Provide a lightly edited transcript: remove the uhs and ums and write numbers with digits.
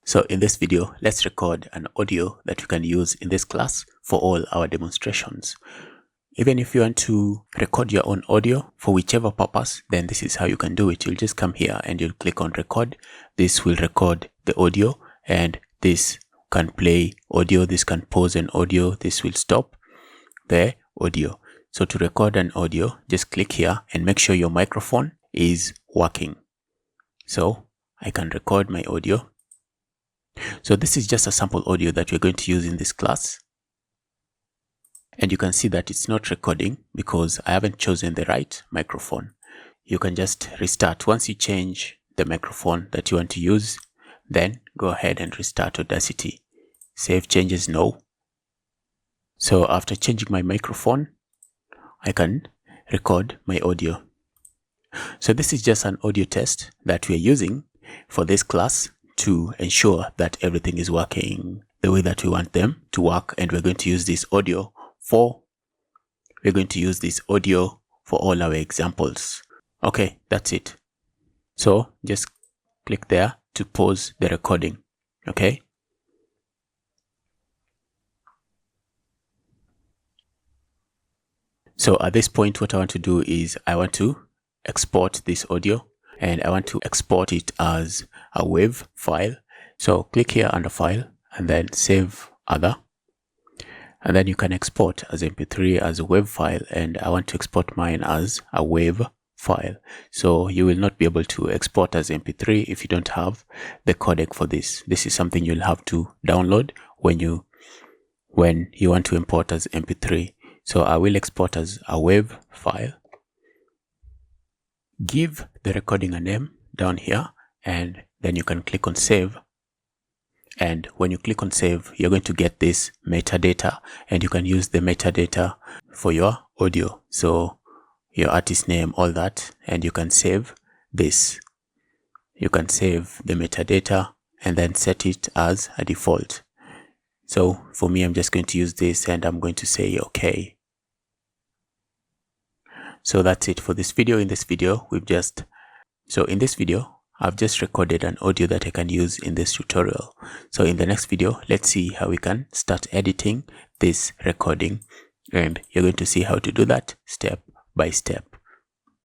So in this video, let's record an audio that we can use in this class for all our demonstrations. Even if you want to record your own audio for whichever purpose, then this is how you can do it. You'll just come here and you'll click on record. This will record the audio, and this can play audio, this can pause an audio, this will stop the audio. So to record an audio, just click here and make sure your microphone is working. So I can record my audio. So this is just a sample audio that we're going to use in this class. And you can see that it's not recording because I haven't chosen the right microphone. You can just restart. Once you change the microphone that you want to use, then go ahead and restart Audacity. Save changes no. So after changing my microphone, I can record my audio. So this is just an audio test that we are using for this class to ensure that everything is working the way that we want them to work. And we're going to use this audio for all our examples. Okay, that's it. So just click there to pause the recording. Okay. So at this point, what I want to do is I want to export this audio, and I want to export it as a WAV file. So click here under file and then save other. And then you can export as MP3, as a WAV file, and I want to export mine as a WAV file. So you will not be able to export as MP3 if you don't have the codec for this. This is something you'll have to download when you want to import as MP3. So I will export as a WAV file. Give the recording a name down here, and then you can click on save. And when you click on save, you're going to get this metadata, and you can use the metadata for your audio. So your artist name, all that, and you can save this. You can save the metadata and then set it as a default. So for me, I'm just going to use this, and I'm going to say okay. So that's it for this video. In this video, I've just recorded an audio that I can use in this tutorial. So in the next video, let's see how we can start editing this recording, and you're going to see how to do that step by step.